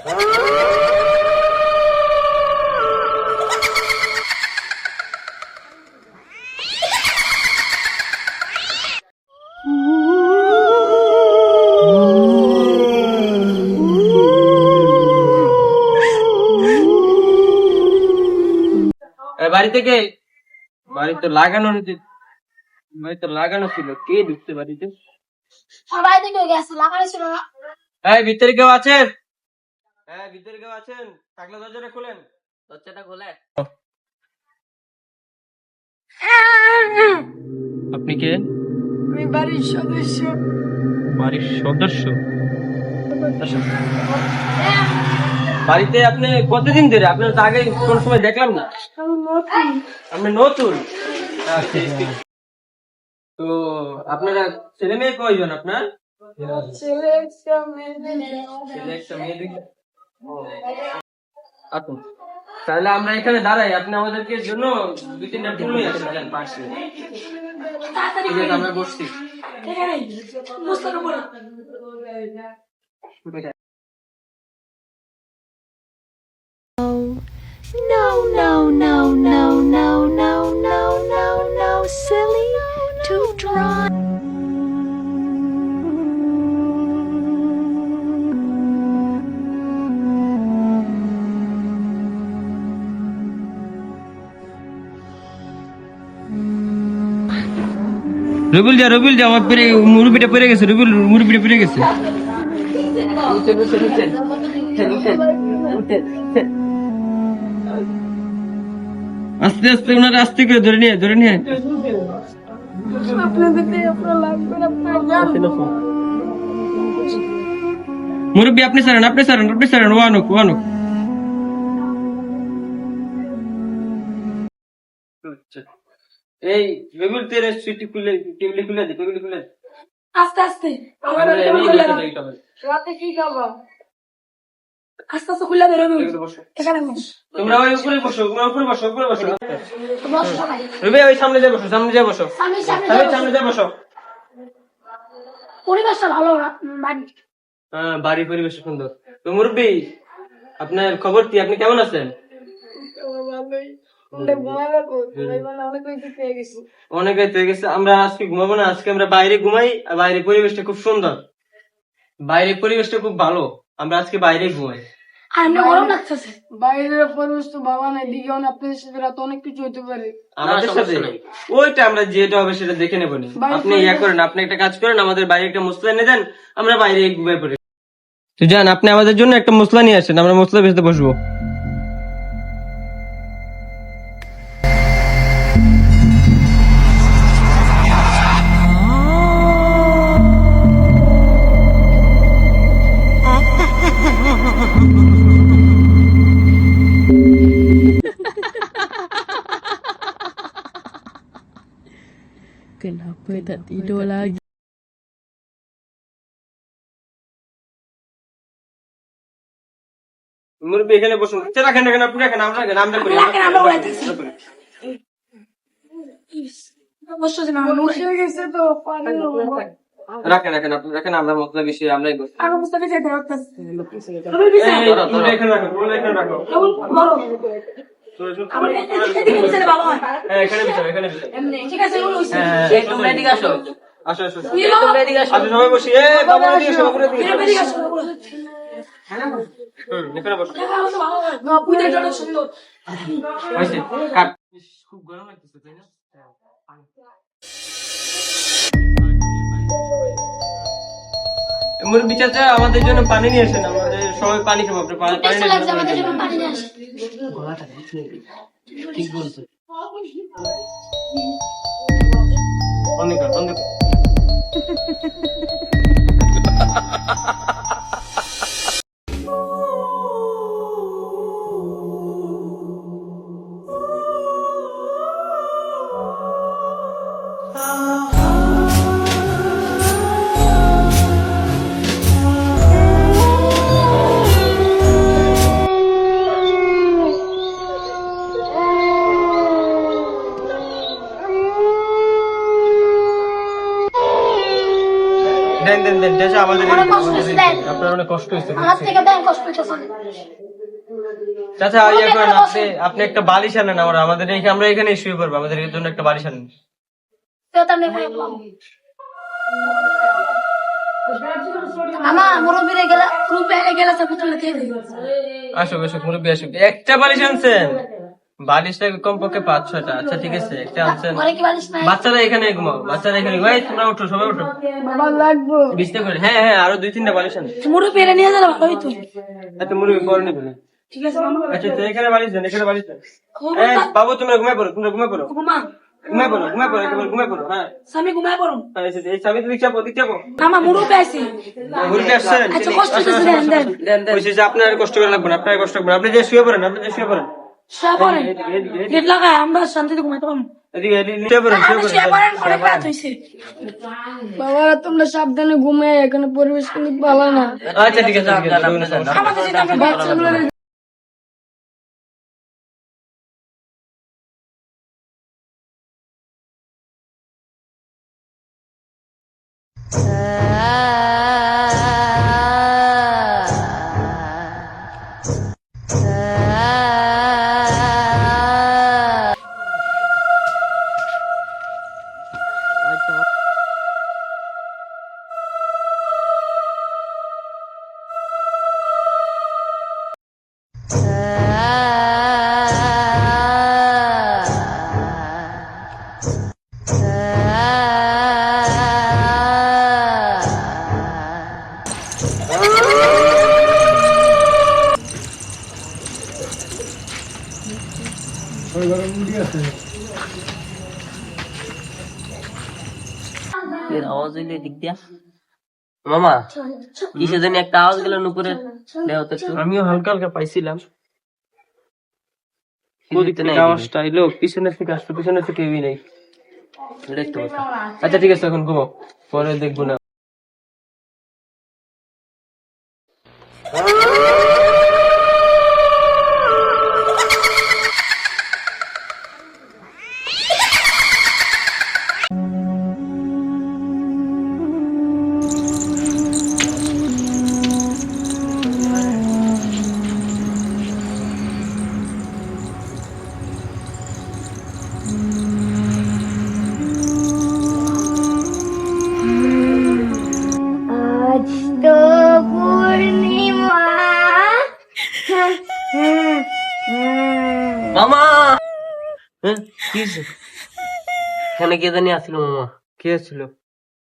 বাড়ি থেকে বাড়ি তো লাগানো ছিল, কে ঢুকতে বাড়িতে? হ্যাঁ, ভিতরে কেউ আছেন? হ্যাঁ, ভিতরে কেউ আছেন? থাকলে দরজাটা খোলেন। দরজাটা খোলে। আপনি কে? আমি বাড়ির সদস্য। বাড়ির সদস্য? বাড়িতে আপনি কতদিন ধরে? আপনার তো আগে কোন সময় দেখলাম না। আপনি নতুন? তো আপনারা ছেলে মেয়ে কয়জন আপনার? ছেলে একটা মেয়ে। ছেলে একটা মেয়ে। আচ্ছা, তাহলে আমরা এখানে দাঁড়াই, আপনি আমাদেরকে জন্য 2-3টা ফুল নিয়ে আসেন পাশে। ঠিক আছে, আমরা বসছি। No, no, no, no, no, no, no, no, no, silly, too dry. রবিল যা আমার মুরব্বিটা পড়ে গেছে। মুরব্বিটা পড়ে গেছে। আস্তে আস্তে ওনারা আস্তে করে ধরে নিয়ে মুরব্বি, আপনি সারেন। ওয়ানুক এই রবিল তেরে সুইটি টেবিল খুলে দি। আস্তে রাতে কি খাবা? আস্তে খুলে ধরে এখানে তোমরা ওই উপরে বসো। রবি, ওই সামনে যা বসো। সামনে যা বসো। পরিবেশটা ভালো না বাড়ির পরিবেশ সুন্দর। তো মুরব্বি, আপনার খবর কি? আপনি কেমন আছেন? অনেক রাত হয়ে গেছে। আমরা আজকে ঘুমাবো না, আজকে আমরা বাইরে ঘুমাই। আর বাইরের পরিবেশটা খুব সুন্দর, বাইরের পরিবেশটা খুব ভালো। আমরা আজকে বাইরে ঘুমাই। বাইরের পরিবেশ তো ভালো নাই, দিকে আপনাদের সাথে রাত অনেক কিছু হইতে পারে। আমাদের সাথে ওইটা আমরা যেটা হবে সেটা দেখে নেবো। আপনি করেন, আপনি একটা কাজ করেন, আমাদের বাইরে একটা মশলা এনে দেন, আমরা বাইরে ঘুমাই পড়ি। তো যান, আপনি আমাদের জন্য একটা মশলা নিয়ে আসেন, আমরা মশলা বেচতে বসবো। Kenapa tak tidur lagi? মুরব্বি, এখানে বসুন। রাখেন, আপনি রাখেন, আমরা করি। রাখেন, আমরা মশলা বেশি আমরাই করছি। এখানে আসো সবাই বসি। খুব গরম লাগতেছে, তাই না? মুরব্বি চাচা, আমাদের জন্য পানি নিয়ে আসেন। আমাদের সবাই পানি খাবো। আপনি পানি ঠিক বলছে। অনেক দেন দেন দেন চাচা আমাদের অনেক কষ্ট হয়েছে, দেন। আপনার অনেক কষ্ট হয়েছে আমার থেকে দেন, কষ্ট হইতেছে। চাচা ইয়ে করেন আপনি একটা বালিশ আনেন আমাদের আমরা এখানে শুয়ে পড়বো আমাদের জন্য একটা বালিশ আনেন মামা মুরব্বীরে গেলা মুরব্বী আগে গেলা সব তুলে দিয়ে দিই। আসুক আসুক মুরব্বী আসুক একটা বালিশ আনছেন বালিশটা কমপক্ষে 5-6টা আচ্ছা ঠিক আছে একটা আনছেন ঘরে কি বালিশ নাই? বাচ্চারা এখানে ঘুমাও বাচ্চারা এখানে ঘুমাও এই তোমরা উঠো সবাই উঠো বাবা লাগবো। বিছনা করে হ্যাঁ হ্যাঁ আরো 2-3টা বালিশ আন মুরব্বী এনে নিয়ে যাবে ভালো হইতো। আচ্ছা মুরব্বী পরে নেবেন ঠিক আছে মামা। আচ্ছা তো এখানে বালিশ দেন এই বাবু তোমরা ঘুমায় পড়ো ঘুমা। ঘুমায় পড়ো একেবারে ঘুমায় পড়ো হ্যাঁ স্বামী ঘুমায় পড়ুন। এই স্বামী তুমি চাপো দিক চাপো মামা মুরব্বী আইছি। মুরব্বী আসছেন আচ্ছা কষ্ট হইতেছে, দেন দেন। কইছি যে আপনার কষ্ট করে লাগবে না আপনার কষ্ট করবেন আপনি যে শুয়ে পড়েন শুয়ে পড়েন। গেট লাগায় আমরা শান্তিতে ঘুমাইতে পারবো। এদিকে শুয়ে পড়েন শুয়ে পড়েন, অনেক রাত হইছে। বাবা তোমরা সাবধানে ঘুমে, এখানে পরিবেশ কিন্তু ভালো না। আচ্ছা ঠিক আছে আমাদের যেটা আমরা বাচ্চাগুলো আওয়াজ হইলে দিক দিয়া মামা কিসে জানি একটা আওয়াজ গেল নুপুরের আমিও হালকা হালকা পাইছিলাম আওয়াজটা এলো পিছনের থেকে আসলো পিছনের থেকে কেউই নেই আচ্ছা ঠিক আছে এখন ঘুমো পরে দেখবো না আজ তো পূর্ণিমা মামা কি এখানে কে জানি আসলো মামা কে আসছিল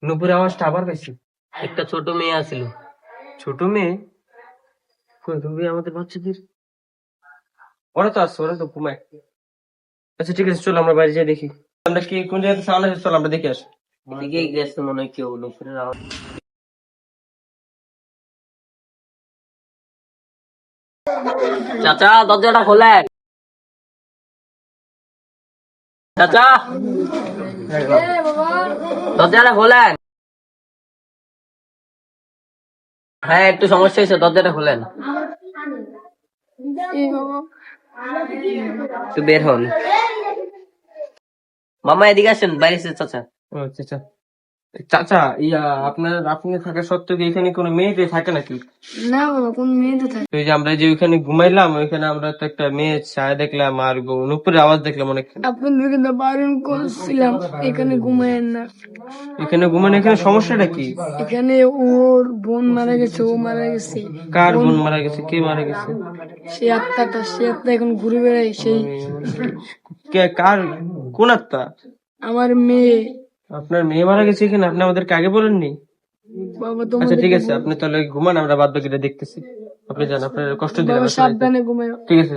নুপুরের আওয়াজটা আবার পাইছি একটা ছোট মেয়ে আসছিল ছোট মেয়ে কই তুমি আমাদের বাচ্চাদের ওরা তো আসছে ওরা তো ঘুমায় আচ্ছা ঠিক আছে চলো আমরা বাইরে যাই দেখি আমরা কি কোন জায়গাতে সাউন্ড আসছে চলো আমরা দেখে আসি এদিকেই গেছে মনে হয় কেউ নুপুরের আওয়াজ চাচা দরজাটা খোলেন চাচা দরজাটা খোলেন হ্যাঁ একটু সমস্যা হয়েছে দরজাটা খোলেন একটু বের হন মামা এদিকে আসেন বাইরে চাচা চাচা চাচা আপনি থাকা সত্ত্বেও কি এখানে কোনো মেয়ে থাকে নাকি না বাবা, কোন মেয়ে তো থাকে? তো এই যে আমরা যে ওইখানে ঘুমাইলাম ওইখানে আমরা তো একটা মেয়ে ছায়া দেখলাম আর নুপুরের আওয়াজ দেখলাম অনেক আপনাদেরকে তো বারণ করছিলাম এখানে ঘুমায়েন না। এখানে ঘুমানো এখানে সমস্যাটা কি এখানে ওর বোন মারা গেছে, ও মারা গেছে। কার বোন মারা গেছে কে মারা গেছে সে আত্মা এখন ঘুরে বেড়ায়। সেই কার কোন আত্মা আমার মেয়ে। আপনার মেয়ে মারা গেছে এখানে আপনি আমাদেরকে আগে বলেননি বাবা আচ্ছা তোমাদের ঠিক আছে আপনি তাহলে ঘুমান আমরা বাদ বাকিটা দেখতেছি আপনি যান আপনার কষ্ট দিলাম বাবা আসলে। সাবধানে ঘুমায়। ঠিক আছে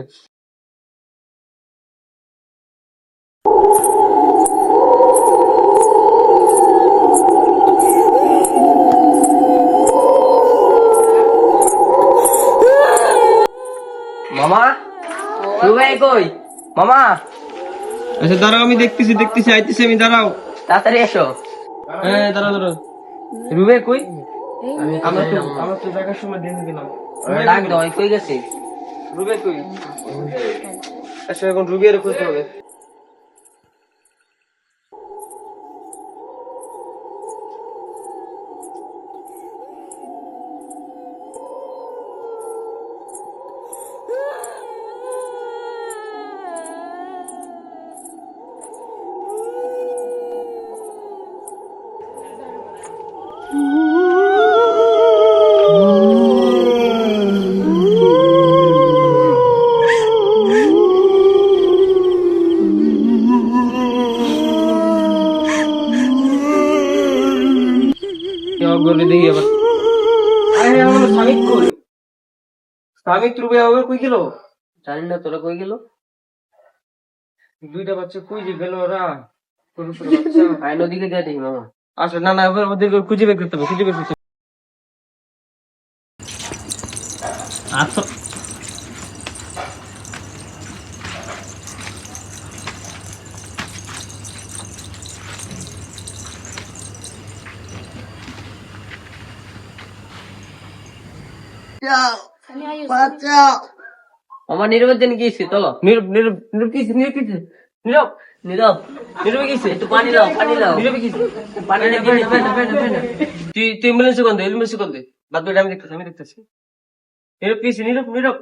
মামা রুবাই কই মামা আচ্ছা দাঁড়াও আমি দেখতেছি আইতেছি আমি দাঁড়াও তাড়াতাড়ি এসো হ্যাঁ দাঁড়াও রুবে কই আমরা তো দেখার সময় দেখে গেলাম ডাক দাও কই গেছে রুবে কই আচ্ছা এখন রুবিয়ার খুঁজতে হবে আমি তুই আবার কই গেল? জানি না তোরা কই গেল। দুইটা বাচ্চা কই যে গেল ওরা? কোন ছোট বাচ্চা? আয় নদীকে দিয়ে দেখি মামা। আচ্ছা না না এবার ওদের খুঁজে বের করতে হবে, খুঁজে বের করতে হবে। আচ্ছা মামা নীরবের জন্য গিয়েছি চলো। নীরব নীরব নীরব কি নীরব কি নীরব নীরব নীরব কি একটু পানি দাও, পানি দাও। নীরব কি পানি দাও, তুই অ্যাম্বুলেন্সে কোন দে, অ্যাম্বুলেন্সে কোন দে, বাদ বাকি আমি দেখতেছি। নীরব কি নীরব নীরব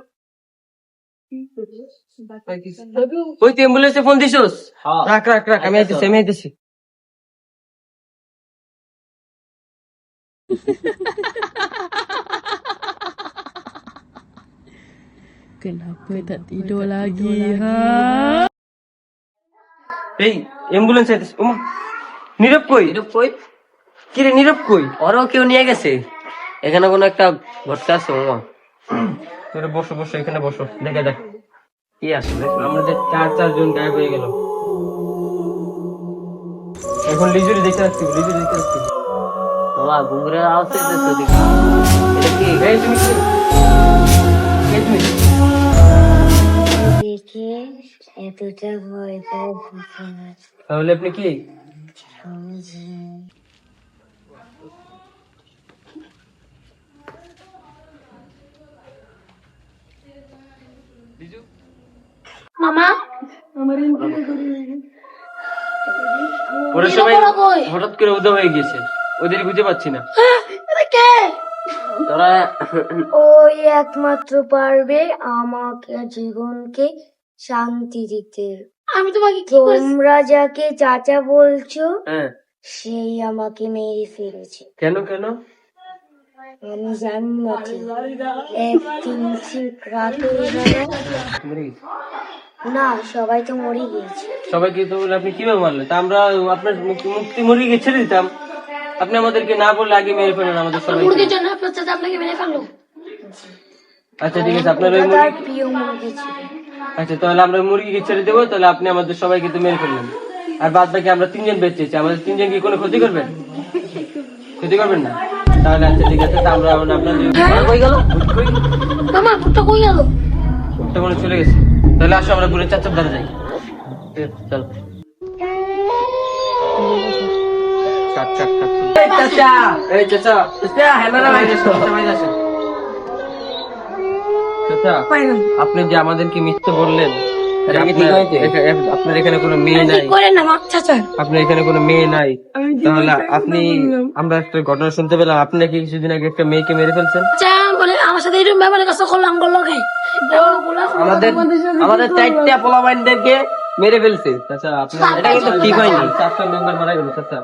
ওই তুই অ্যাম্বুলেন্সে ফোন দিছস? হ্যাঁ। রাখ রাখ রাখ, আমি আইতেছি আমি আইতেছি। Kenapa tak tidur lagi, ha? এই অ্যাম্বুলেন্স আইতেছে। ওমা নীরব কই? নীরব কই? কি রে নীরব কই? ওরও কেউ নিয়ে গেছে। এখানে কোনো একটা ঘটকা আছে মামা। তোরা বসো বসো, এখানে বসো, দেখে দেখ কি আসলে? আমাদের চারজন গায়েব হয়ে গেল। এখন লিজুরি দেখে রাখছি, লিজুরি দেখে রাখছি। মামা ঘুঙুরের আওয়াজ হইতেছে দেখি। এটা কি? এই তুমি কি? কে তুমি? দেখে এতটা ভয় পাওয়া কথা না। তাহলে আপনি কি? মামা ওরা সবাই হঠাৎ করে উদয় হয়ে গেছে, ওদের খুঁজে পাচ্ছি না। কে? তোরা ওই একমাত্র পারবে আমাকে জীবনকে শান্তি দিতে। আমি তোমাকে কি করেছি? তোমরা যাকে চাচা বলছো হ্যাঁ সেই আমাকে মেরে ফেলেছে। কেন কেন? আমি জানি না ঠিক। একদিন ঠিক রাতের বেলা, মরে গেছে। না সবাই তো মরে গিয়েছে। সবাইকে তো বলে আপনি কিভাবে মারলেন? তা আমরা আপনার মুক্তি মুরগি গিয়ে ছেড়ে দিতাম, আপনি আমাদেরকে না বললে আগে মেরে ফেলেন আমাদের সবাই। মুরগির জন্য আপনার চাচা আপনাকে মেরে ফেললো। আচ্ছা ঠিক আছে, আপনার ওই ওটা তার মুরগি, প্রিয় মুরগি ছিল। আচ্ছা তাহলে আমরা মুরগিকে ছেড়ে দেবো, তাহলে আপনি আমাদের সবাইকে তো মেরে ফেললেন। আর বাদ বাকি আমরা তিনজন বেঁচেছি, আমাদের তিনজন কি কোনো ক্ষতি করবেন? ক্ষতি করবেন না? তাহলে আচ্ছা ঠিক আছে, তা আমরা আপনার কই গেল? মামা ভুট্টা কই গেল? ওটা মনে হয় চলে গেছে। তাহলে আসো আমরা ঘুরে চাচার ধারে যাই। চল। কাট কাট কাট। এই চাচা, এই চাচা, চাচা হ্যামেরা ভাই চাচা, বাইরে আসেন। চাচা, আপনি যে আমাদেরকে মিথ্যে বললেন যে এটা কি ঠিক হয়েছে? আপনার এখানে কোনো মেয়ে নাই, করেন না মা চাচা। আপনার এখানে কোনো মেয়ে নাই, তাহলে আপনি, আমরা একটা ঘটনা শুনতে পেলাম আপনি নাকি কিছুদিন আগে একটা মেয়েকে মেরে ফেলছেন। চাচা বলে আমার সাথে এরকম ব্যাপারে কাছে করলাম করলো কে? আমাদের চারটা পোলাবাইনদেরকে মেরে ফেলছে। চাচা আপনার এটা কিন্তু ঠিক হয়নি। চারটা মেম্বার মারা গেল চাচা।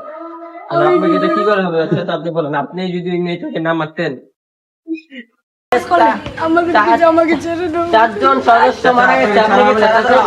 তাহলে আপনাকে এটা কি করে হবে? আচ্ছা আপনি বলেন, আপনি যদি ওই মেয়েটাকে না মারতেন। আমাকে ছেড়ে দাও। 4 জন সদস্য মারা গেছে, আপনি কি চাচা?